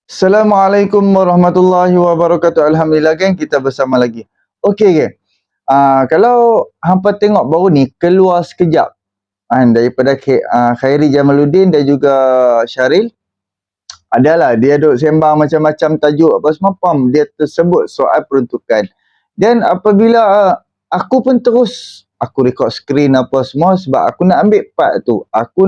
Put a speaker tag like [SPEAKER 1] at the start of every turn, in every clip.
[SPEAKER 1] Assalamualaikum warahmatullahi wabarakatuh. Alhamdulillah kan kita bersama lagi. Okey geng. Kalau hampa tengok baru ni keluar sekejap daripada Khairi Jamaluddin dan juga Syaril, adalah dia duk sembang macam-macam tajuk apa semua, dia tersebut soal peruntukan. Dan apabila aku pun terus aku record skrin apa semua sebab aku nak ambil part tu. Aku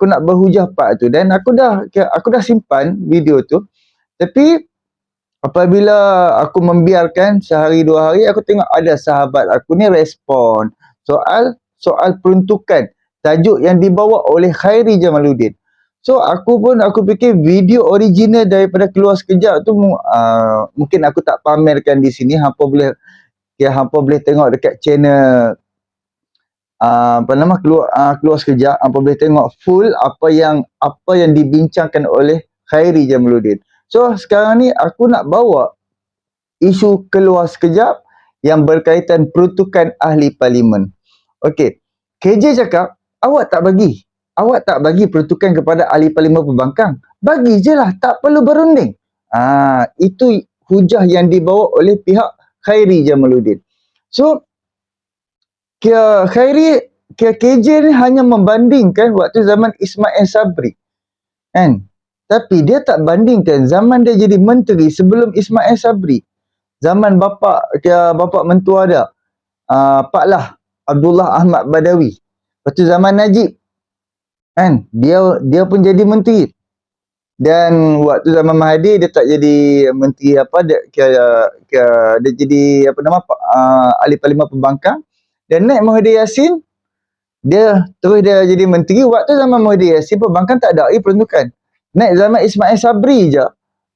[SPEAKER 1] nak berhujah part tu dan aku dah simpan video tu. Tapi apabila aku membiarkan sehari dua hari, aku tengok ada sahabat aku ni respon soal peruntukan, tajuk yang dibawa oleh Khairi Jamaluddin. So aku fikir video original daripada keluar sekejap tu mungkin aku tak pamerkan di sini. Hampa boleh tengok dekat channel keluar sekejap. Hampa boleh tengok full apa yang dibincangkan oleh Khairi Jamaluddin. So sekarang ni aku nak bawa isu keluar sekejap yang berkaitan peruntukan ahli parlimen. Okey, KJ cakap awak tak bagi peruntukan kepada ahli parlimen pembangkang. Bagi je lah, tak perlu berunding. Itu hujah yang dibawa oleh pihak Khairi Jamaluddin. So KJ ni hanya membandingkan waktu zaman Ismail Sabri, kan? Tapi dia tak bandingkan zaman dia jadi menteri sebelum Ismail Sabri. Zaman bapa mentua dia, Pak Lah Abdullah Ahmad Badawi. Lepas tu zaman Najib, kan? Dia pun jadi menteri. Dan waktu zaman Mahathir dia tak jadi menteri dia jadi ahli parlimen pembangkang. Dan naik Muhyiddin Yassin, dia jadi menteri. Waktu zaman Muhyiddin Yassin pembangkang tak ada peruntukan. Naik zaman Ismail Sabri je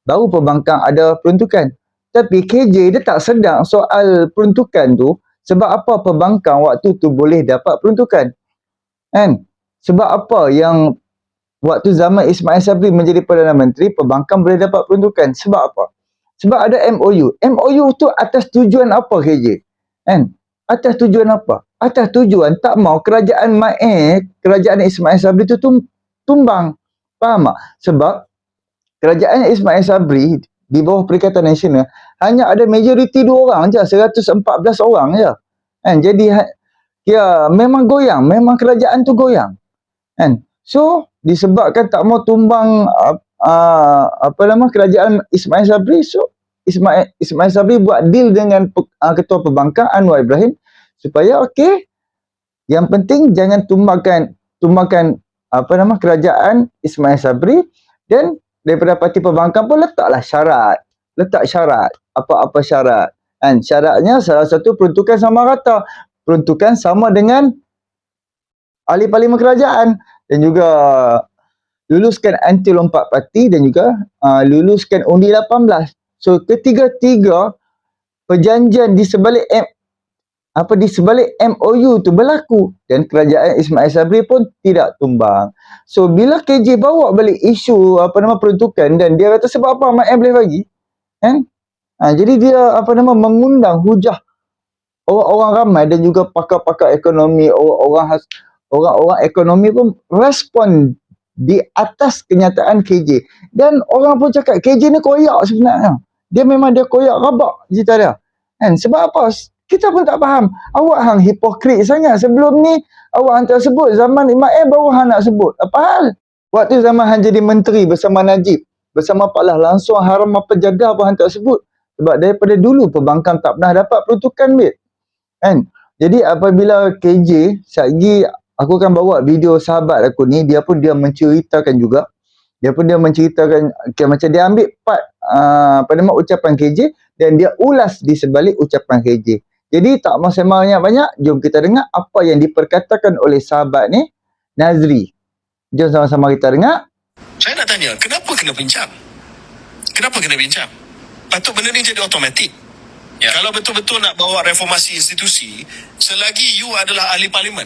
[SPEAKER 1] baru pembangkang ada peruntukan. Tapi KJ dia tak sedang soal peruntukan tu. Sebab apa pembangkang waktu tu boleh dapat peruntukan, kan? Sebab apa yang waktu zaman Ismail Sabri menjadi Perdana Menteri, pembangkang boleh dapat peruntukan? Sebab apa? Sebab ada MOU. MOU tu atas tujuan apa KJ? Kan? Atas tujuan apa? Atas tujuan tak mau kerajaan Ismail Sabri tu tumbang. Faham tak? Sebab kerajaan Ismail Sabri di bawah Perikatan Nasional hanya ada majoriti 2 orang je, 114 orang je. Kan? Jadi memang goyang, memang kerajaan tu goyang. Kan? So disebabkan tak mau tumbang kerajaan Ismail Sabri, so Ismail Sabri buat deal dengan ketua pembangkang Anwar Ibrahim supaya yang penting jangan tumbangkan kerajaan Ismail Sabri. Dan daripada parti pembangkang pun letak syarat. Apa-apa syarat. Dan syaratnya salah satu peruntukan sama rata. Peruntukan sama dengan ahli parlimen kerajaan. Dan juga luluskan anti lompat parti dan juga luluskan undi 18. So ketiga-tiga perjanjian di sebalik MOU tu berlaku dan kerajaan Ismail Sabri pun tidak tumbang. So bila KJ bawa balik isu peruntukan dan dia kata sebab apa MAE boleh bagi, kan? Jadi dia mengundang hujah orang-orang ramai dan juga pakar-pakar ekonomi, orang-orang ekonomi pun respon di atas kenyataan KJ. Dan orang pun cakap KJ ni koyak sebenarnya. Dia memang koyak rabak cerita dia. Kan? Sebab apa? Kita pun tak faham. Awak hang hipokrit sangat. Sebelum ni awak hang tak sebut. Zaman MAE baru hang nak sebut. Apa hal? Waktu zaman hang jadi menteri bersama Najib, bersama Pak Lah, langsung haram apa jadah pun hang tak sebut. Sebab daripada dulu pembangkang tak pernah dapat peruntukan, bet. Kan? Jadi apabila KJ, sekejap aku akan bawa video sahabat aku ni, dia menceritakan juga. Macam dia ambil part ucapan KJ dan dia ulas di sebalik ucapan KJ. Jadi tak mau sembang banyak-banyak, jom kita dengar apa yang diperkatakan oleh sahabat ni, Nazri. Jom sama-sama kita dengar.
[SPEAKER 2] Saya nak tanya, kenapa kena bincang? Kenapa kena bincang? Patut benda ni jadi automatik. Ya. Kalau betul-betul nak bawa reformasi institusi, selagi you adalah ahli parlimen,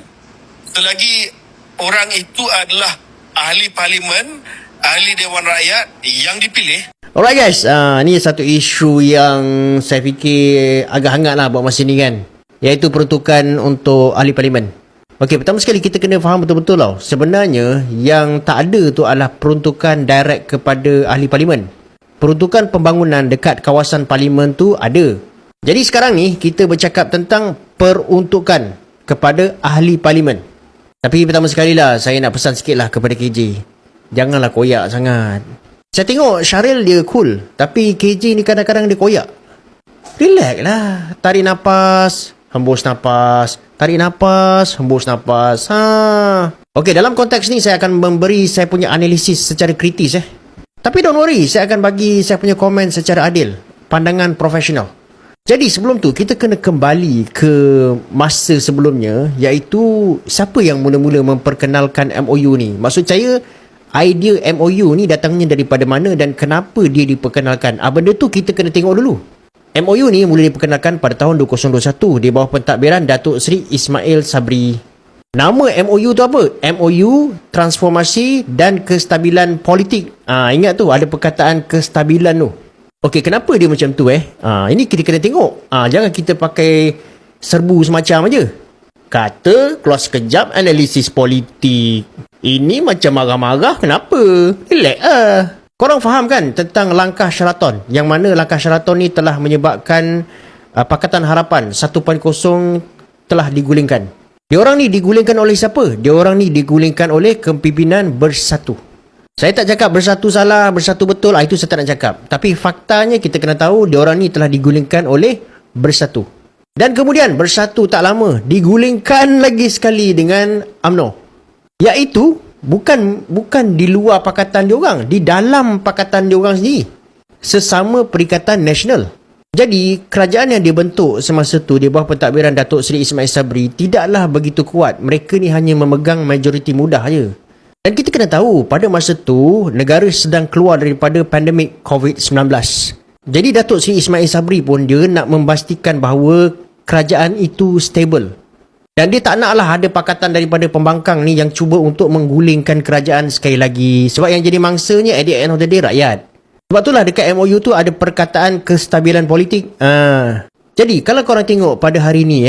[SPEAKER 2] selagi orang itu adalah ahli parlimen, ahli Dewan Rakyat yang dipilih.
[SPEAKER 3] Alright guys, ni satu isu yang saya fikir agak hangat lah buat masa ni kan, iaitu peruntukan untuk ahli parlimen. Okey, pertama sekali kita kena faham betul-betul tau. Sebenarnya yang tak ada tu adalah peruntukan direct kepada ahli parlimen. Peruntukan pembangunan dekat kawasan parlimen tu ada. Jadi sekarang ni kita bercakap tentang peruntukan kepada ahli parlimen. Tapi pertama sekali lah saya nak pesan sikit lah kepada KJ. Janganlah koyak sangat. Saya tengok Syaril dia cool, tapi KJ ni kadang-kadang dia koyak. Relax lah. Tarik nafas, hembus nafas. Tarik nafas, hembus nafas. Okey, dalam konteks ni saya akan memberi saya punya analisis secara kritis. Tapi don't worry, saya akan bagi saya punya komen secara adil. Pandangan profesional. Jadi sebelum tu, kita kena kembali ke masa sebelumnya, iaitu siapa yang mula-mula memperkenalkan MOU ni. Maksud saya, idea MOU ni datangnya daripada mana dan kenapa dia diperkenalkan. Benda tu kita kena tengok dulu. MOU ni mula diperkenalkan pada tahun 2021 di bawah pentadbiran Datuk Seri Ismail Sabri. Nama MOU tu apa? MOU Transformasi dan Kestabilan Politik. Ingat tu ada perkataan kestabilan tu. Okey, kenapa dia macam tu ini kita kena tengok. Jangan kita pakai serbu semacam aja. Kata keluar sekejap analisis politik. Ini macam marah-marah, kenapa? Relax Korang faham kan tentang langkah Sheraton, yang mana langkah Sheraton ni telah menyebabkan Pakatan Harapan 1.0 telah digulingkan. Diorang ni digulingkan oleh siapa? Diorang ni digulingkan oleh Kepimpinan Bersatu. Saya tak cakap Bersatu salah, Bersatu betul, itu saya tak nak cakap. Tapi faktanya kita kena tahu diorang ni telah digulingkan oleh Bersatu. Dan kemudian Bersatu tak lama digulingkan lagi sekali dengan UMNO. Iaitu bukan di luar pakatan diorang, di dalam pakatan diorang sendiri. Sesama Perikatan Nasional. Jadi, kerajaan yang dibentuk semasa tu di bawah pentadbiran Datuk Seri Ismail Sabri tidaklah begitu kuat. Mereka ni hanya memegang majoriti mudah je. Dan kita kena tahu, pada masa tu, negara sedang keluar daripada pandemik COVID-19. Jadi, Datuk Seri Ismail Sabri pun dia nak memastikan bahawa kerajaan itu stable. Dan dia tak naklah ada pakatan daripada pembangkang ni yang cuba untuk menggulingkan kerajaan sekali lagi. Sebab yang jadi mangsanya at the end of the day rakyat. Sebab itulah dekat MOU tu ada perkataan kestabilan politik. Jadi kalau korang tengok pada hari ni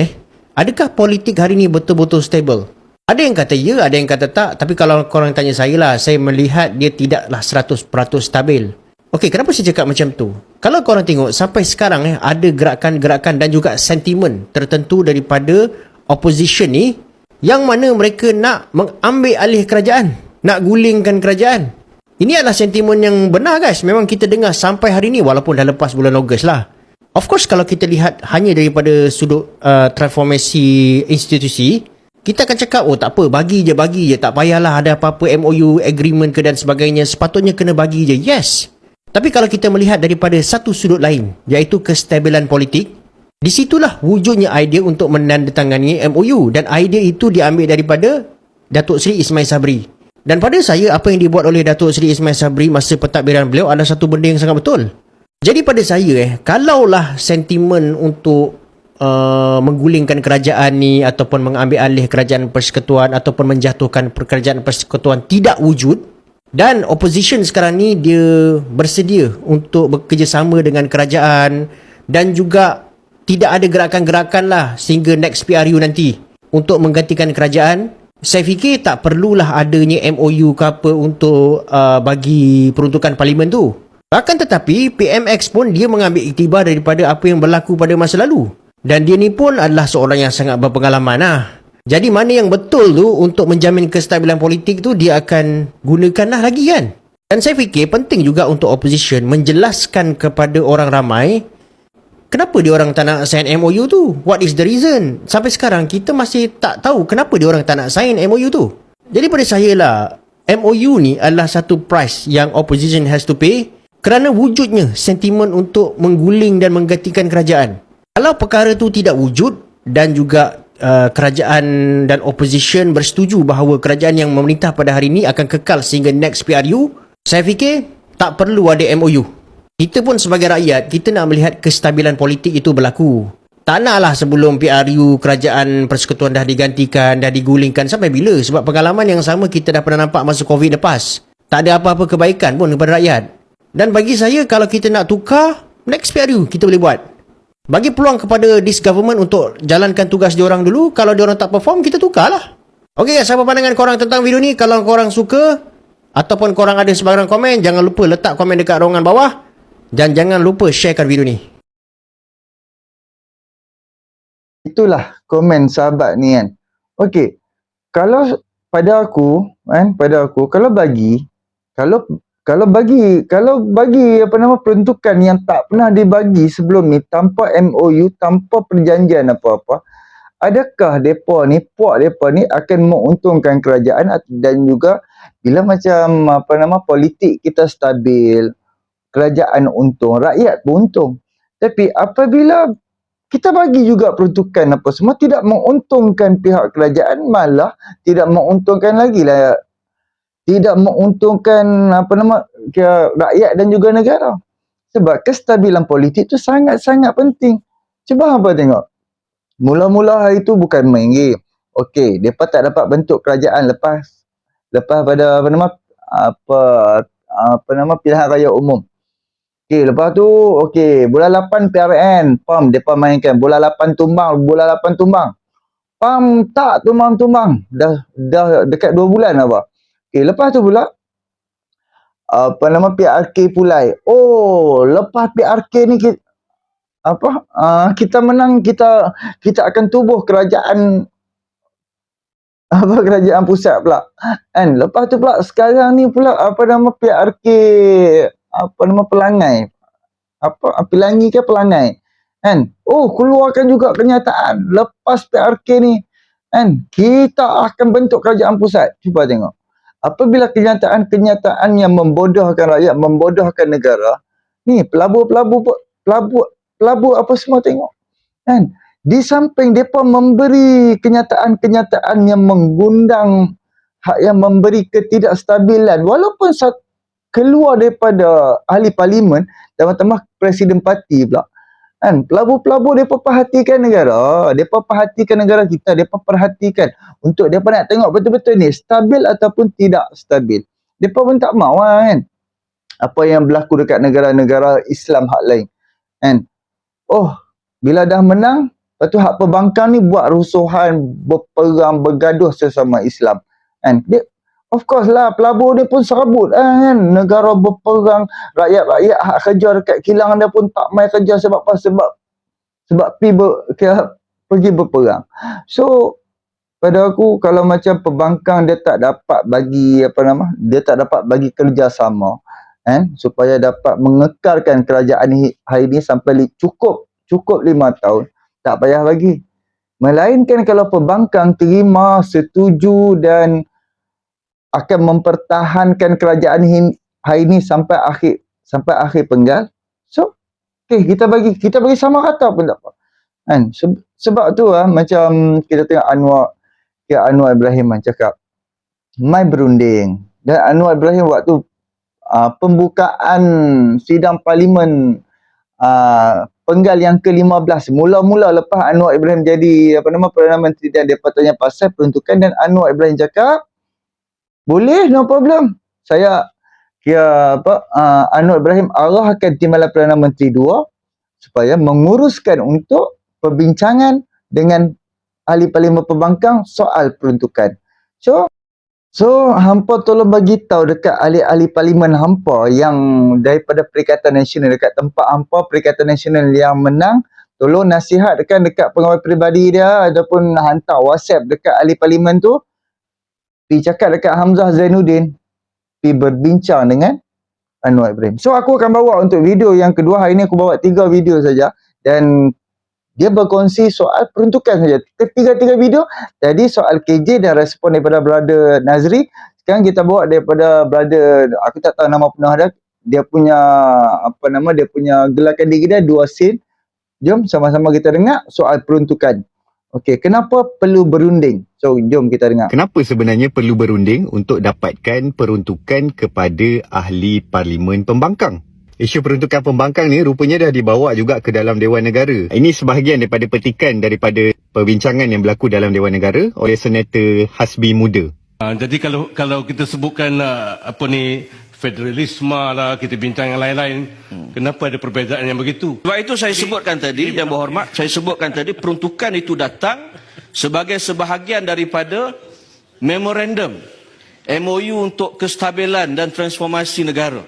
[SPEAKER 3] adakah politik hari ni betul-betul stable? Ada yang kata ya, ada yang kata tak. Tapi kalau korang tanya saya lah, saya melihat dia tidaklah 100% stabil. Okey, kenapa saya cakap macam tu? Kalau korang tengok sampai sekarang ada gerakan-gerakan dan juga sentimen tertentu daripada opposition ni yang mana mereka nak mengambil alih kerajaan, nak gulingkan kerajaan. Ini adalah sentimen yang benar guys. Memang kita dengar sampai hari ni walaupun dah lepas bulan Ogos lah. Of course kalau kita lihat hanya daripada sudut transformasi institusi, kita akan cakap tak apa, bagi je, tak payahlah ada apa-apa MOU agreement ke dan sebagainya, sepatutnya kena bagi je. Yes. Tapi kalau kita melihat daripada satu sudut lain, iaitu kestabilan politik, di situlah wujudnya idea untuk menandatangani MOU, dan idea itu diambil daripada Datuk Seri Ismail Sabri. Dan pada saya, apa yang dibuat oleh Datuk Seri Ismail Sabri masa pentadbiran beliau adalah satu benda yang sangat betul. Jadi pada saya kalaulah sentimen untuk menggulingkan kerajaan ni ataupun mengambil alih kerajaan persekutuan ataupun menjatuhkan kerajaan persekutuan tidak wujud, dan opposition sekarang ni dia bersedia untuk bekerjasama dengan kerajaan dan juga tidak ada gerakan-gerakan lah sehingga next PRU nanti untuk menggantikan kerajaan, saya fikir tak perlulah adanya MOU ke apa untuk bagi peruntukan parlimen tu. Akan tetapi PMX pun dia mengambil iktibar daripada apa yang berlaku pada masa lalu. Dan dia ni pun adalah seorang yang sangat berpengalaman lah. Jadi mana yang betul tu untuk menjamin kestabilan politik tu dia akan gunakanlah lagi kan. Dan saya fikir penting juga untuk opposition menjelaskan kepada orang ramai kenapa dia orang tak nak sign MOU tu. What is the reason? Sampai sekarang kita masih tak tahu kenapa dia orang tak nak sign MOU tu. Jadi pada saya lah, MOU ni adalah satu price yang opposition has to pay kerana wujudnya sentimen untuk mengguling dan menggantikan kerajaan. Kalau perkara tu tidak wujud dan juga kerajaan dan opposition bersetuju bahawa kerajaan yang memerintah pada hari ini akan kekal sehingga next PRU, saya fikir tak perlu ada MOU. Kita pun sebagai rakyat, kita nak melihat kestabilan politik itu berlaku. Tak naklah sebelum PRU kerajaan persekutuan dah digantikan, dah digulingkan sampai bila? Sebab pengalaman yang sama kita dah pernah nampak masa COVID lepas. Tak ada apa-apa kebaikan pun kepada rakyat. Dan bagi saya, kalau kita nak tukar, next PRU kita boleh buat. Bagi peluang kepada this government untuk jalankan tugas diorang dulu. Kalau diorang tak perform, kita tukarlah. Okey guys, apa pandangan korang tentang video ni? Kalau korang suka ataupun korang ada sebarang komen, jangan lupa letak komen dekat ruangan bawah dan jangan lupa sharekan video ni.
[SPEAKER 1] Itulah komen sahabat ni kan. Okey. Kalau pada aku kalau bagi peruntukan yang tak pernah dibagi sebelum ni tanpa MOU, tanpa perjanjian apa-apa, adakah puak depa ni akan menguntungkan kerajaan dan juga bila macam politik kita stabil, kerajaan untung, rakyat pun untung. Tapi apabila kita bagi juga peruntukan apa semua tidak menguntungkan pihak kerajaan, malah tidak menguntungkan lagi lah, tidak menguntungkan rakyat dan juga negara. Sebab kestabilan politik tu sangat-sangat penting. Cuba hampa tengok. Mula-mula hari tu bukan main game. Okey, depa tak dapat bentuk kerajaan lepas pada pilihan raya umum. Okey, lepas tu bulan 8 PRN, PAM depa mainkan bola 8 tumbang. PAM tak tumbang. Dah dekat 2 bulan apa. Okey, lepas tu pula PRK pulai. Oh, lepas PRK ni kita menang, kita akan tubuh kerajaan kerajaan pusat pula. Kan? Lepas tu pula sekarang ni pula PRK Pelangai. Pelangi ke Pelangai. Kan? Oh, keluarkan juga kenyataan lepas PRK ni. Kan? Kita akan bentuk kerajaan pusat. Cuba tengok. Apabila kenyataan yang membodohkan rakyat, membodohkan negara, ni pelabur apa semua tengok. Kan? Di samping mereka memberi kenyataan-kenyataan yang menggundang, yang memberi ketidakstabilan, walaupun keluar daripada ahli parlimen dan tambah presiden parti pula. Kan? Pelabur-pelabur mereka perhatikan negara, mereka perhatikan negara kita, mereka perhatikan untuk mereka nak tengok betul-betul ni stabil ataupun tidak stabil. Mereka pun tak mahu kan apa yang berlaku dekat negara-negara Islam hak lain. Kan? Oh, bila dah menang, lepas tu hak pembangkang ni buat rusuhan, berperang, bergaduh sesama Islam. Kan? Of course lah, pelabur dia pun serabut kan. Negara berperang, rakyat-rakyat hak kerja dekat kilang dia pun tak main kerja sebab apa? Sebab pergi berperang. So, pada aku kalau macam pembangkang dia tak dapat bagi dia tak dapat bagi kerjasama kan, supaya dapat mengekalkan kerajaan hari ni sampai cukup 5 tahun, tak payah bagi. Melainkan kalau pembangkang terima, setuju dan akan mempertahankan kerajaan hari ini sampai akhir penggal. So, kita bagi sama rata pun tak apa. Kan? Sebab tu macam kita tengok Anwar Ibrahim cakap mai berunding. Dan Anwar Ibrahim waktu pembukaan sidang parlimen penggal yang ke-15, mula-mula lepas Anwar Ibrahim jadi Perdana Menteri dan dia tanya pasal peruntukan, dan Anwar Ibrahim cakap boleh, no problem. Saya Anwar Ibrahim arahkan Timbalan Perdana Menteri 2 supaya menguruskan untuk perbincangan dengan ahli parlimen pembangkang soal peruntukan. So hampa tolong bagi tahu dekat ahli-ahli parlimen hampa yang daripada Perikatan Nasional, dekat tempat hampa Perikatan Nasional yang menang, tolong nasihatkan dekat pengawal peribadi dia ataupun hantar WhatsApp dekat ahli parlimen tu, pergi cakap dekat Hamzah Zainuddin, pergi berbincang dengan Anwar Ibrahim. So aku akan bawa untuk video yang kedua. Hari ni aku bawa 3 video saja dan dia berkongsi soal peruntukan saja. Tiga video. Tadi soal KJ dan respon daripada Brother Nazri. Sekarang kita bawa daripada Brother, aku tak tahu nama penuh dia. Dia punya dia punya gelarkan diri dia 2 scene. Jom sama-sama kita dengar soal peruntukan. Okey, kenapa perlu berunding? So, jom kita dengar.
[SPEAKER 4] Kenapa sebenarnya perlu berunding untuk dapatkan peruntukan kepada ahli parlimen pembangkang? Isu peruntukan pembangkang ni rupanya dah dibawa juga ke dalam Dewan Negara. Ini sebahagian daripada petikan daripada perbincangan yang berlaku dalam Dewan Negara oleh Senator Hasbi Muda.
[SPEAKER 5] Jadi kalau kita sebutkan federalisme lah, kita bincang yang lain-lain, kenapa ada perbezaan yang begitu?
[SPEAKER 6] Sebab itu saya sebutkan tadi, yang berhormat, saya sebutkan tadi peruntukan itu datang sebagai sebahagian daripada memorandum MOU untuk kestabilan dan transformasi negara.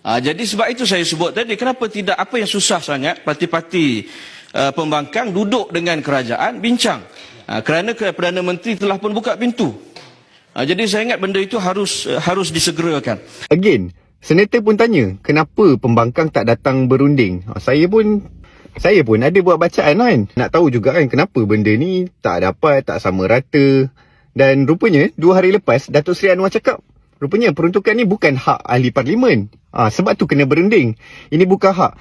[SPEAKER 6] Jadi sebab itu saya sebut tadi, kenapa tidak, apa yang susah sangat parti-parti pembangkang duduk dengan kerajaan bincang. Kerana Perdana Menteri telah pun buka pintu. Jadi saya ingat benda itu harus disegerakan.
[SPEAKER 4] Again, senator pun tanya, kenapa pembangkang tak datang berunding? Saya pun ada buat bacaan kan. Nak tahu juga kan kenapa benda ni tak dapat, tak sama rata. Dan rupanya 2 hari lepas Datuk Seri Anwar cakap, rupanya peruntukan ni bukan hak ahli parlimen. Sebab tu kena berunding. Ini bukan hak.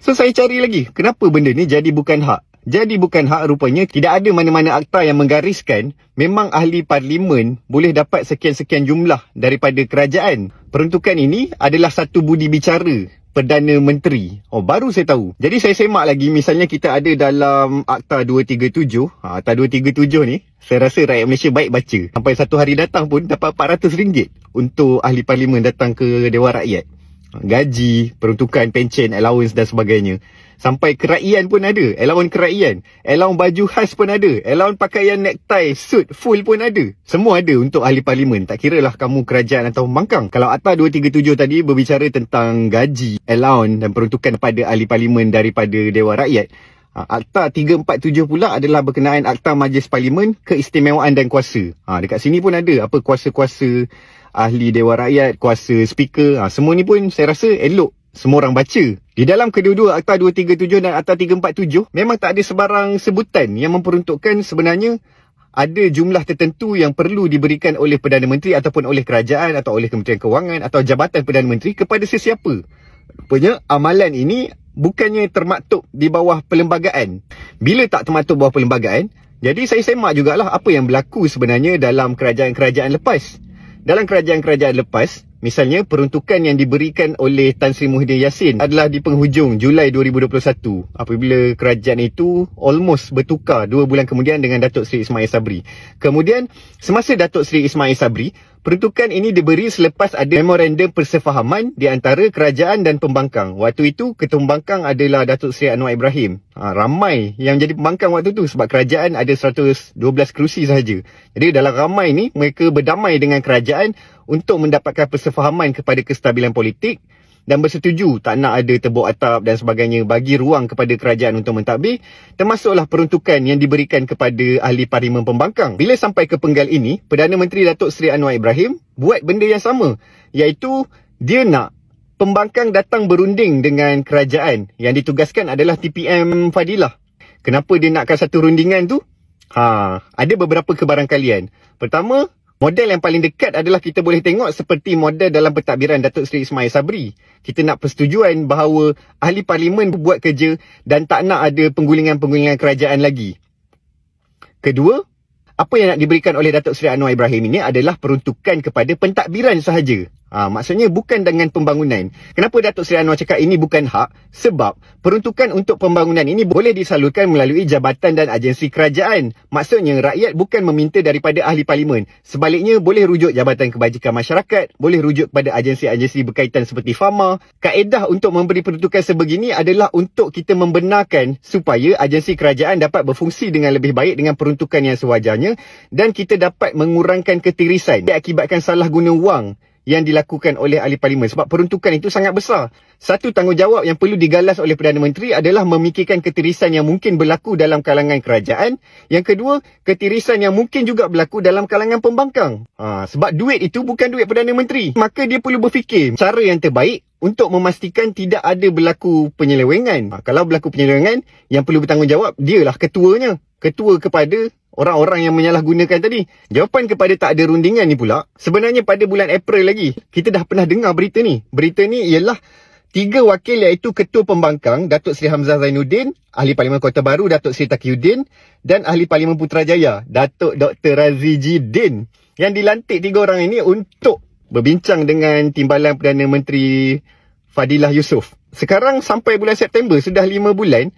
[SPEAKER 4] So saya cari lagi, kenapa benda ni jadi bukan hak? Jadi bukan hak rupanya tidak ada mana-mana akta yang menggariskan memang ahli parlimen boleh dapat sekian-sekian jumlah daripada kerajaan. Peruntukan ini adalah satu budi bicara Perdana Menteri. Baru saya tahu. Jadi saya semak lagi, misalnya kita ada dalam Akta 237. Akta 237 ni, saya rasa rakyat Malaysia baik baca. Sampai satu hari datang pun dapat RM400 untuk ahli parlimen datang ke Dewan Rakyat. Gaji, peruntukan, pencen, allowance dan sebagainya. Sampai keraian pun ada. Allowance keraian. Allowance baju khas pun ada. Allowance pakaian necktie, suit, full pun ada. Semua ada untuk ahli parlimen. Tak kira lah kamu kerajaan atau pembangkang. Kalau Akta 237 tadi berbicara tentang gaji, allowance dan peruntukan pada ahli parlimen daripada Dewan Rakyat. Akta 347 pula adalah berkenaan Akta Majlis Parlimen, keistimewaan dan kuasa. Dekat sini pun ada apa kuasa-kuasa ahli Dewan Rakyat, kuasa speaker. Semua ni pun saya rasa elok semua orang baca. Di dalam kedua-dua Akta 237 dan Akta 347 memang tak ada sebarang sebutan yang memperuntukkan sebenarnya ada jumlah tertentu yang perlu diberikan oleh Perdana Menteri ataupun oleh kerajaan atau oleh Kementerian Kewangan atau Jabatan Perdana Menteri kepada sesiapa. Rupanya amalan ini bukannya termaktub di bawah perlembagaan. Bila tak termaktub bawah perlembagaan, jadi saya semak jugalah apa yang berlaku sebenarnya dalam kerajaan-kerajaan lepas. Dalam kerajaan-kerajaan lepas, misalnya peruntukan yang diberikan oleh Tan Sri Muhyiddin Yassin adalah di penghujung Julai 2021 apabila kerajaan itu almost bertukar 2 bulan kemudian dengan Datuk Seri Ismail Sabri. Kemudian semasa Datuk Seri Ismail Sabri, peruntukan ini diberi selepas ada memorandum persefahaman di antara kerajaan dan pembangkang. Waktu itu ketua pembangkang adalah Datuk Seri Anwar Ibrahim. Ramai yang jadi pembangkang waktu tu sebab kerajaan ada 112 kerusi sahaja. Jadi dalam ramai ni mereka berdamai dengan kerajaan untuk mendapatkan persefahaman kepada kestabilan politik dan bersetuju tak nak ada tebuk atap dan sebagainya, bagi ruang kepada kerajaan untuk mentadbir, termasuklah peruntukan yang diberikan kepada ahli parlimen pembangkang. Bila sampai ke penggal ini, Perdana Menteri Datuk Seri Anwar Ibrahim buat benda yang sama, iaitu dia nak pembangkang datang berunding dengan kerajaan. Yang ditugaskan adalah TPM Fadilah. Kenapa dia nakkan satu rundingan tu? Ada beberapa kebarangkalian. Pertama, model yang paling dekat adalah kita boleh tengok seperti model dalam pentadbiran Datuk Seri Ismail Sabri. Kita nak persetujuan bahawa ahli parlimen buat kerja dan tak nak ada penggulingan-penggulingan kerajaan lagi. Kedua, apa yang nak diberikan oleh Datuk Seri Anwar Ibrahim ini adalah peruntukan kepada pentadbiran sahaja. Maksudnya bukan dengan pembangunan. Kenapa Datuk Seri Anwar cakap ini bukan hak? Sebab peruntukan untuk pembangunan ini boleh disalurkan melalui jabatan dan agensi kerajaan. Maksudnya rakyat bukan meminta daripada ahli parlimen. Sebaliknya boleh rujuk Jabatan Kebajikan Masyarakat, boleh rujuk kepada agensi-agensi berkaitan seperti Fama. Kaedah untuk memberi peruntukan sebegini adalah untuk kita membenarkan supaya agensi kerajaan dapat berfungsi dengan lebih baik dengan peruntukan yang sewajarnya dan kita dapat mengurangkan ketirisan akibatkan salah guna wang yang dilakukan oleh ahli parlimen. Sebab peruntukan itu sangat besar. Satu tanggungjawab yang perlu digalas oleh Perdana Menteri adalah memikirkan ketirisan yang mungkin berlaku dalam kalangan kerajaan. Yang kedua, ketirisan yang mungkin juga berlaku dalam kalangan pembangkang. Sebab duit itu bukan duit Perdana Menteri. Maka dia perlu berfikir cara yang terbaik untuk memastikan tidak ada berlaku penyelewengan. Kalau berlaku penyelewengan, yang perlu bertanggungjawab dialah ketuanya. Ketua kepada orang-orang yang menyalahgunakan tadi. Jawapan kepada tak ada rundingan ni pula, sebenarnya pada bulan April lagi, kita dah pernah dengar berita ni. Berita ni ialah 3 wakil iaitu Ketua Pembangkang, Datuk Seri Hamzah Zainuddin, Ahli Parlimen Kota Baru, Datuk Seri Taqiyuddin, dan Ahli Parlimen Putrajaya, Datuk Dr. Raziji Din, yang dilantik 3 orang ini untuk berbincang dengan Timbalan Perdana Menteri Fadilah Yusof. Sekarang sampai bulan September, sudah 5 bulan,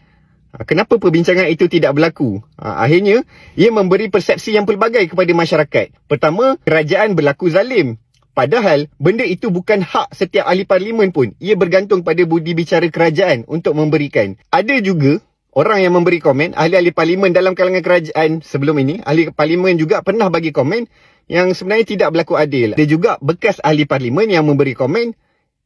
[SPEAKER 4] kenapa perbincangan itu tidak berlaku? Akhirnya, ia memberi persepsi yang pelbagai kepada masyarakat. Pertama, kerajaan berlaku zalim. Padahal, benda itu bukan hak setiap ahli parlimen pun. Ia bergantung pada budi bicara kerajaan untuk memberikan. Ada juga orang yang memberi komen, ahli-ahli parlimen dalam kalangan kerajaan sebelum ini, ahli parlimen juga pernah bagi komen, yang sebenarnya tidak berlaku adil. Ada juga bekas ahli parlimen yang memberi komen,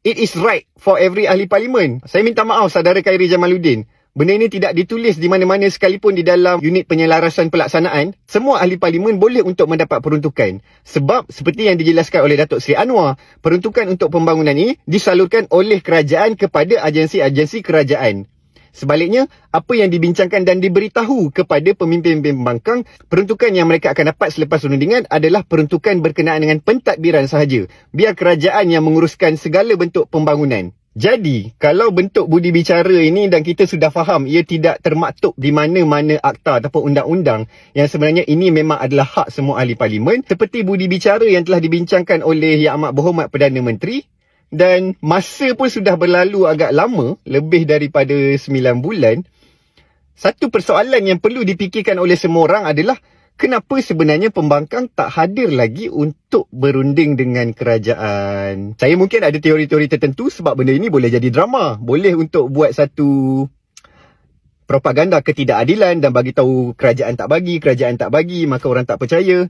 [SPEAKER 4] it is right for every ahli parlimen. Saya minta maaf saudara Khairi Jamaluddin. Benda ini tidak ditulis di mana-mana sekalipun di dalam unit penyelarasan pelaksanaan. Semua ahli parlimen boleh untuk mendapat peruntukan. Sebab seperti yang dijelaskan oleh Datuk Seri Anwar, peruntukan untuk pembangunan ini disalurkan oleh kerajaan kepada agensi-agensi kerajaan. Sebaliknya, apa yang dibincangkan dan diberitahu kepada pemimpin pembangkang, peruntukan yang mereka akan dapat selepas rundingan adalah peruntukan berkenaan dengan pentadbiran sahaja. Biar kerajaan yang menguruskan segala bentuk pembangunan. Jadi, kalau bentuk budi bicara ini dan kita sudah faham ia tidak termaktub di mana-mana akta ataupun undang-undang, yang sebenarnya ini memang adalah hak semua ahli parlimen, seperti budi bicara yang telah dibincangkan oleh Yang Amat Berhormat Perdana Menteri, dan masa pun sudah berlalu agak lama, lebih daripada 9 bulan. Satu persoalan yang perlu dipikirkan oleh semua orang adalah kenapa sebenarnya pembangkang tak hadir lagi untuk berunding dengan kerajaan. Saya mungkin ada teori-teori tertentu sebab benda ini boleh jadi drama. Boleh untuk buat satu propaganda ketidakadilan dan bagi tahu kerajaan tak bagi, maka orang tak percaya.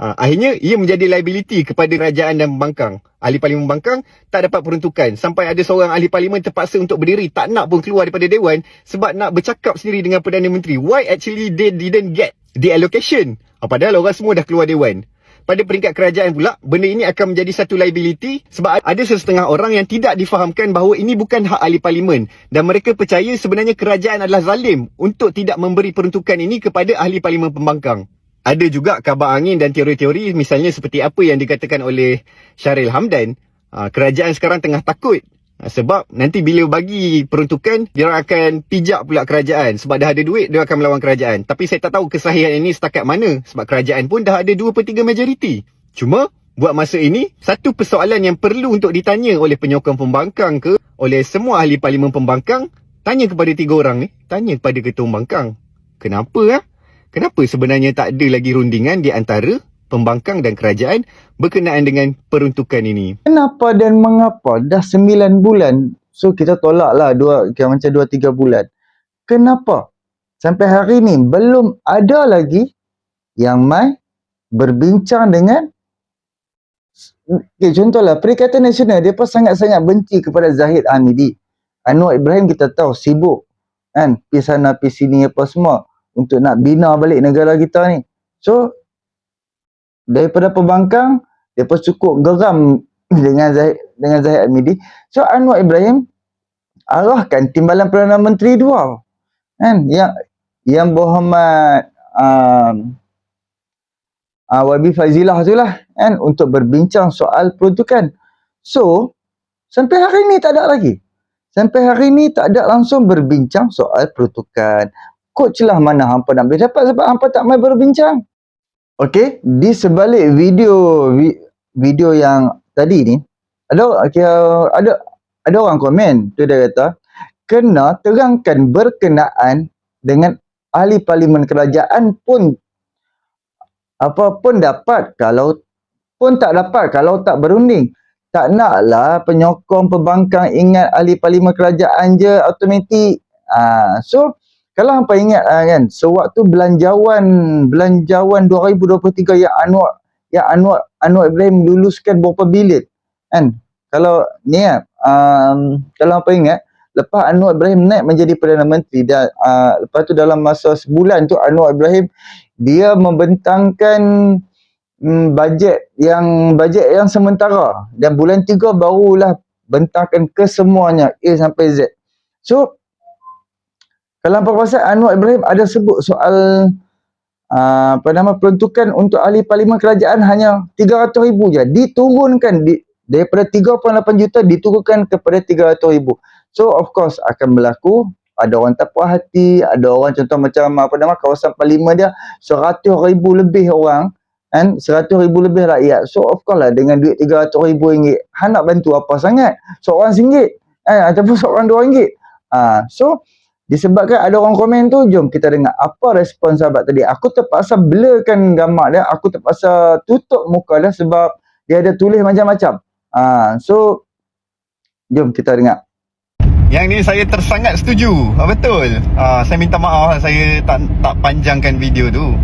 [SPEAKER 4] Akhirnya ia menjadi liability kepada kerajaan dan pembangkang. Ahli parlimen pembangkang tak dapat peruntukan sampai ada seorang ahli parlimen terpaksa untuk berdiri, tak nak pun keluar daripada dewan sebab nak bercakap sendiri dengan Perdana Menteri. Why actually they didn't get the allocation? Padahal orang semua dah keluar dewan. Pada peringkat kerajaan pula, benda ini akan menjadi satu liability sebab ada setengah orang yang tidak difahamkan bahawa ini bukan hak ahli parlimen dan mereka percaya sebenarnya kerajaan adalah zalim untuk tidak memberi peruntukan ini kepada ahli parlimen pembangkang. Ada juga kabar angin dan teori-teori misalnya seperti apa yang dikatakan oleh Syahril Hamdan. Kerajaan sekarang tengah takut sebab nanti bila bagi peruntukan, dia akan pijak pula kerajaan. Sebab dah ada duit, dia akan melawan kerajaan. Tapi saya tak tahu kesahihan ini setakat mana sebab kerajaan pun dah ada 2/3 majoriti. Cuma buat masa ini, satu persoalan yang perlu untuk ditanya oleh penyokong pembangkang ke oleh semua ahli parlimen pembangkang, tanya kepada 3 orang ni, tanya kepada ketua pembangkang. Kenapa Kenapa sebenarnya tak ada lagi rundingan di antara pembangkang dan kerajaan berkenaan dengan peruntukan ini?
[SPEAKER 1] Kenapa dan mengapa? Dah 9 bulan. So kita tolaklah macam 2-3 bulan. Kenapa? Sampai hari ni belum ada lagi yang mai berbincang dengan contohlah Perikatan Nasional dia pun sangat-sangat benci kepada Zahid Hamidi. Anwar Ibrahim kita tahu sibuk kan, pergi sana pergi sini apa semua untuk nak bina balik negara kita ni. So daripada pembangkang dia pun cukup geram dengan Zahid Hamidi. So Anwar Ibrahim arahkan timbalan Perdana Menteri 2 kan, yang Berhormat YB Fazilah tu lah kan, untuk berbincang soal peruntukan. So sampai hari ni tak ada lagi. Sampai hari ni tak ada langsung berbincang soal peruntukan. Kod celah mana hampa nak boleh dapat sebab hampa tak mahu berbincang. Okey, di sebalik video yang tadi ni ada orang komen tu, dia kata kena terangkan berkenaan dengan ahli parlimen kerajaan pun apa pun dapat kalau pun tak dapat kalau tak berunding. Tak naklah penyokong pembangkang ingat ahli parlimen kerajaan je automatik. So kalau hampa ingat kan, sewaktu belanjawan 2023 yang Anwar Ibrahim luluskan berapa bilion kan. Kalau ni kalau hampa ingat, lepas Anwar Ibrahim naik menjadi Perdana Menteri dan lepas tu dalam masa sebulan tu Anwar Ibrahim dia membentangkan bajet yang sementara dan bulan 3 barulah bentangkan kesemuanya A sampai Z. So kalau hampa perasan Anwar Ibrahim ada sebut soal peruntukan untuk ahli parlimen kerajaan hanya 300,000 je. Diturunkan daripada 3.8 juta diturunkan kepada 300,000. So of course akan berlaku, ada orang tak puas hati, ada orang contoh macam kawasan parlimen dia 100,000 lebih orang kan, 100,000 lebih rakyat. So of course lah dengan duit RM300,000 hang nak bantu apa sangat? Seorang RM1 ataupun seorang RM2. So disebabkan ada orang komen tu, jom kita dengar apa respon sahabat tadi. Aku terpaksa blurkan gambar dia, aku terpaksa tutup muka dia sebab dia ada tulis macam-macam. So jom kita dengar.
[SPEAKER 4] Yang ni saya tersangat setuju. Betul. Saya minta maaf saya tak panjangkan video tu.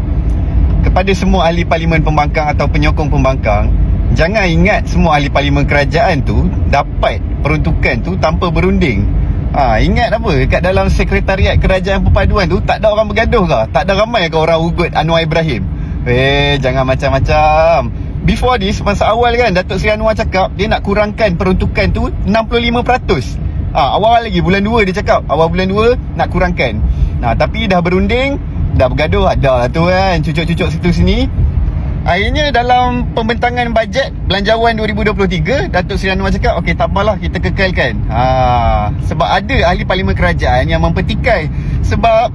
[SPEAKER 4] kepada semua ahli parlimen pembangkang atau penyokong pembangkang, jangan ingat semua ahli parlimen kerajaan tu dapat peruntukan tu tanpa berunding. Ingat apa? Kat dalam sekretariat kerajaan perpaduan tu tak ada orang bergaduh ke? Tak ada ramai ke orang ugut Anwar Ibrahim? Jangan macam-macam. Before this, masa awal kan Datuk Seri Anwar cakap dia nak kurangkan peruntukan tu 65%. Awal lagi bulan 2 dia cakap, awal bulan 2 nak kurangkan. Tapi dah berunding, dah bergaduh, ada lah tu kan cucuk-cucuk situ sini. Akhirnya dalam pembentangan bajet belanjawan 2023, Datuk Seri Anwar cakap, okey tak apalah, kita kekalkan. Sebab ada ahli parlimen kerajaan yang mempertikai, sebab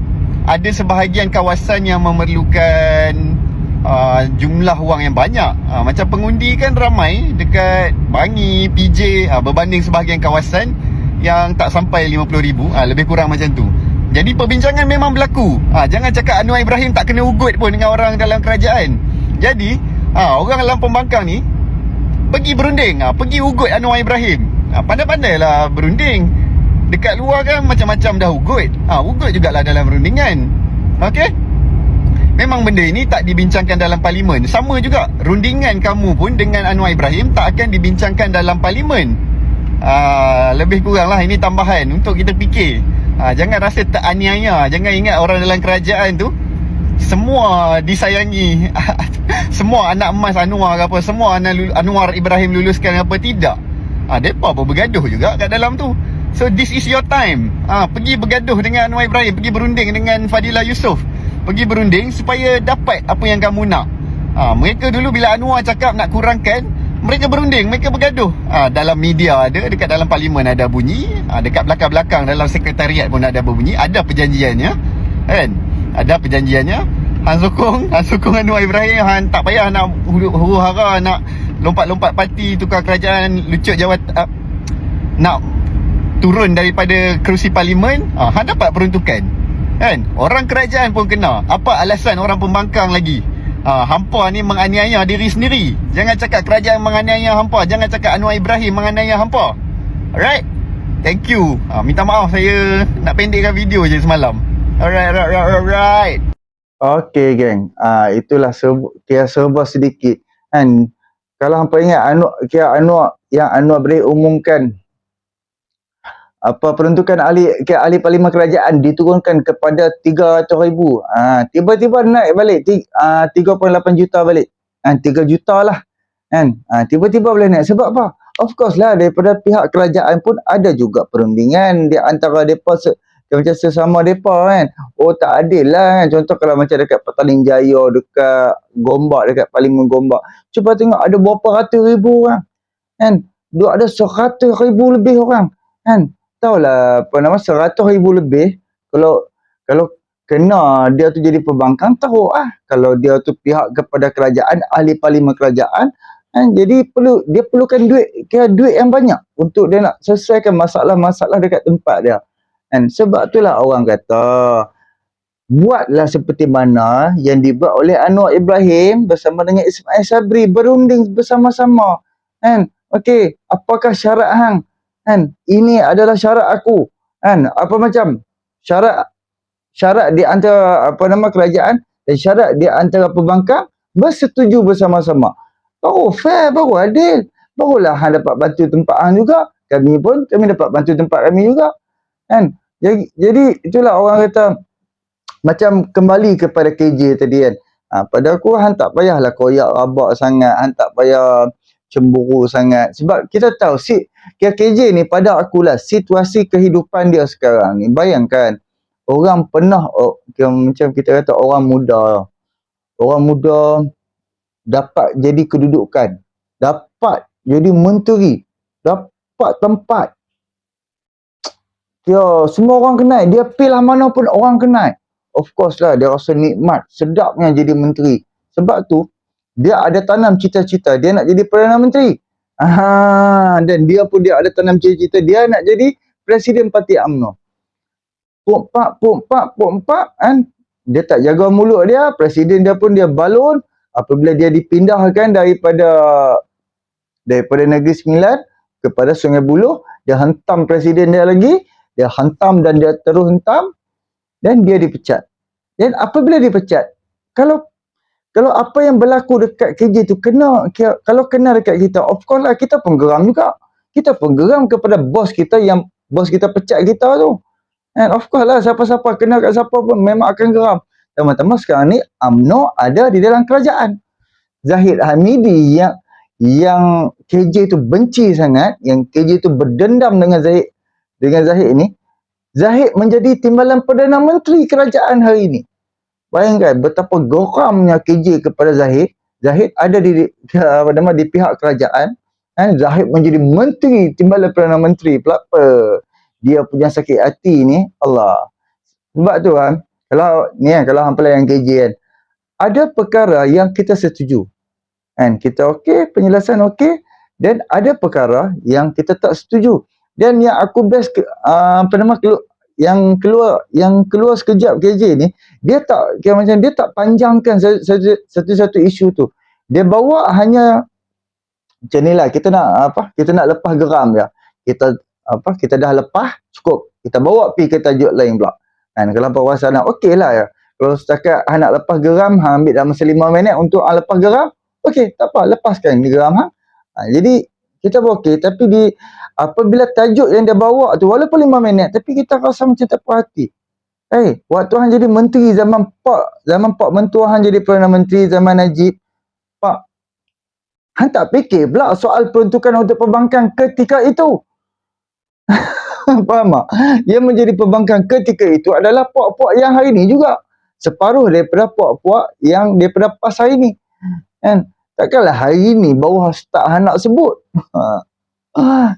[SPEAKER 4] ada sebahagian kawasan yang memerlukan jumlah wang yang banyak. Macam pengundi kan ramai dekat Bangi, PJ, berbanding sebahagian kawasan yang tak sampai 50,000, lebih kurang macam tu. Jadi perbincangan memang berlaku. Jangan cakap Anwar Ibrahim tak kena ugut pun dengan orang dalam kerajaan. Jadi orang dalam pembangkang ni pergi berunding, pergi ugut Anwar Ibrahim. Pandai-pandailah berunding. Dekat luar kan macam-macam dah ugut. Ugut jugalah dalam perundingan. Okey? Memang benda ini tak dibincangkan dalam parlimen. Sama juga rundingan kamu pun dengan Anwar Ibrahim tak akan dibincangkan dalam parlimen. Lebih kurang lah ini tambahan untuk kita fikir. Jangan rasa teraniaya. Jangan ingat orang dalam kerajaan tu semua disayangi. Semua anak emas Anwar ke apa, semua anak Anwar Ibrahim luluskan apa, tidak. Mereka pun bergaduh juga kat dalam tu. So this is your time. Pergi bergaduh dengan Anwar Ibrahim, pergi berunding dengan Fadilah Yusof, pergi berunding supaya dapat apa yang kamu nak. Mereka dulu bila Anwar cakap nak kurangkan, mereka berunding, mereka bergaduh. Dalam media ada, dekat dalam parlimen ada bunyi, dekat belakang-belakang dalam sekretariat pun ada berbunyi, ada perjanjiannya kan. Ada perjanjiannya. Han sokong Anwar Ibrahim. Han tak payah nak huru-hara, nak lompat-lompat parti, tukar kerajaan, lucut jawatan, nak turun daripada kerusi parlimen. Han dapat peruntukan kan. Orang kerajaan pun kena. Apa alasan orang pembangkang lagi? Hampa ni menganiaya diri sendiri. Jangan cakap kerajaan menganiaya hampa, jangan cakap Anwar Ibrahim menganiaya hampa. Alright? Thank you. Minta maaf saya nak pendekkan video je semalam. Alright.
[SPEAKER 1] Okey geng. Itulah kira serba sedikit kan. Kalau hampa ingat Anwar Ibrahim umumkan apa peruntukan ahli parlimen kerajaan diturunkan kepada 300,000. Tiba-tiba naik balik 3.8 juta balik. 3 juta lah kan. Tiba-tiba boleh naik sebab apa? Of course lah, daripada pihak kerajaan pun ada juga perundingan di antara depa macam sesama depa kan. Tak adil lah kan. Contoh kalau macam dekat Petaling Jaya, dekat Gombak, dekat Parlimen Gombak, cuba tengok ada berapa ratus ribu orang kan. Ada 100,000 lebih orang kan. Tahulah apa nama 100,000 lebih. Kalau kena dia tu jadi pembangkang, tahu kalau dia tu pihak kepada kerajaan, ahli parlimen kerajaan kan. Jadi dia perlukan duit yang banyak untuk dia nak selesaikan masalah-masalah dekat tempat dia kan. Sebab itulah orang kata buatlah seperti mana yang dibuat oleh Anwar Ibrahim bersama dengan Ismail Sabri, berunding bersama-sama kan. Okey, apakah syarat hang kan? Ini adalah syarat aku kan. Apa macam syarat di antara kerajaan dan syarat di antara pembangkang bersetuju bersama-sama, baru fair, baru adil, barulah hang dapat bantu tempat hang juga, kami dapat bantu tempat kami juga kan. Jadi itulah orang kata macam kembali kepada KJ tadi kan. Pada aku hang tak payahlah koyak rabak sangat, hang tak payah cemburu sangat, sebab kita tahu KJ ni pada akulah situasi kehidupan dia sekarang ni. Bayangkan orang pernah macam kita kata orang muda dapat jadi kedudukan, dapat jadi menteri, dapat tempat. Semua orang kenal, dia pilih mana pun orang kenal. Of course lah, dia rasa nikmat, sedapnya jadi menteri. Sebab tu dia ada tanam cita-cita dia nak jadi Perdana Menteri. Dan dia ada tanam cita-cita dia nak jadi Presiden Parti UMNO. Pumpak kan. Dia tak jaga mulut dia, presiden dia pun dia balon. Apabila dia dipindahkan daripada Negeri Sembilan kepada Sungai Buloh, dia hentam presiden dia lagi, dia hentam dan dia terus hentam dan dia dipecat. Dan apabila dipecat, kalau Kalau apa yang berlaku dekat KJ tu kalau kena dekat kita, of course lah kita pun geram juga. Kita pun geram kepada bos kita yang bos kita pecat kita tu. And of course lah siapa-siapa kena kat siapa pun memang akan geram. Teman-teman sekarang ni UMNO ada di dalam kerajaan. Zahid Hamidi yang KJ tu benci sangat, yang KJ tu berdendam dengan Zahid ini, Zahid menjadi timbalan Perdana Menteri kerajaan hari ini. Bayangkan betapa geramnya KJ kepada Zahid. Zahid ada di pihak kerajaan, kan? Zahid menjadi menteri, timbalan Perdana Menteri. Kenapa dia punya sakit hati ni? Allah. Sebab tu kan, kalau hang pelayan KJ kan, ada perkara yang kita setuju. Kan? Kita okey, penjelasan okey, dan ada perkara yang kita tak setuju. Dan yang aku best yang keluar sekejap KJ ni, dia tak panjangkan satu-satu isu tu. Dia bawa hanya macam ni lah, kita nak lepas geram je. Kita dah lepas, cukup. Kita bawa pergi ke tajuk lain pula. Kan, kalau perasaan okey lah ya. Kalau setakat hang nak lepas geram, hang ambil dalam masa 5 minit untuk hang lepas geram, okey, tak apa, lepaskan geram hang. Jadi kita okey, tapi apabila tajuk yang dia bawa tu walaupun 5 minit tapi kita rasa macam tak puas hati. Waktu hang jadi menteri zaman Pak mentua hang jadi Perdana Menteri zaman Najib, Pak, hang tak fikir pula soal peruntukan untuk perbankan ketika itu. Faham tak? Yang menjadi perbankan ketika itu adalah puak-puak yang hari ni juga. Separuh daripada puak-puak yang daripada PAS hari ni. Kan? Takkanlah hari ni baru start hang nak sebut.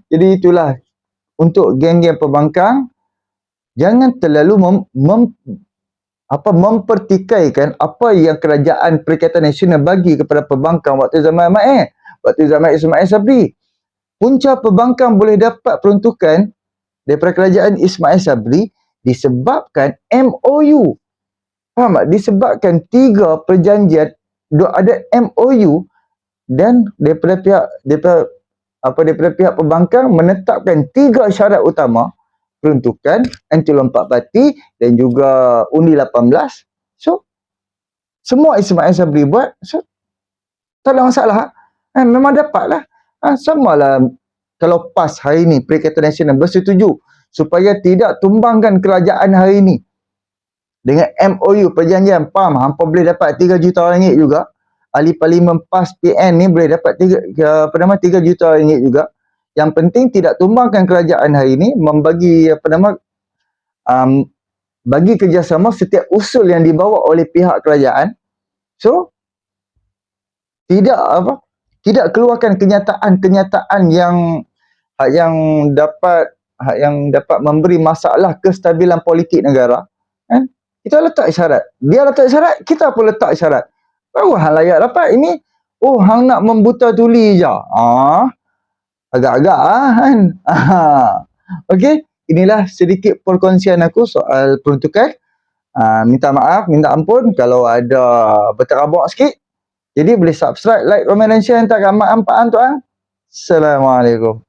[SPEAKER 1] Jadi itulah, untuk geng-geng perbankan, jangan terlalu mempertikaikan apa yang kerajaan Perikatan Nasional bagi kepada perbankan waktu zaman waktu zaman Ismail Sabri. Punca perbankan boleh dapat peruntukan daripada kerajaan Ismail Sabri disebabkan MOU. Faham tak? Disebabkan 3 perjanjian, ada MOU, dan daripada pihak perbankan menetapkan 3 syarat utama peruntukan, anti lompat parti dan juga undi 18. So semua Ismail Sabri buat, so tak ada masalah. Memang dapatlah. Samalah kalau PAS hari ni, Perikatan Nasional bersetuju supaya tidak tumbangkan kerajaan hari ni dengan MOU perjanjian PAM, hampa boleh dapat 3 juta ringgit juga. Ahli Parlimen PAS PN ni boleh dapat 3 juta ringgit juga. Yang penting tidak tumbangkan kerajaan hari ini, membagi bagi kerjasama setiap usul yang dibawa oleh pihak kerajaan. So tidak keluarkan kenyataan yang dapat memberi masalah kestabilan politik negara. Kita letak syarat. Dia letak syarat, kita pun letak syarat. Baru hang layak dapat. Ini, hang nak membuta tuli je. Agak-agak kan. Okey, inilah sedikit perkongsian aku soal peruntukan. Minta maaf, minta ampun kalau ada berterabak sikit. Jadi boleh subscribe, like, komen dan share. Entah amat ampaan tuan. Assalamualaikum.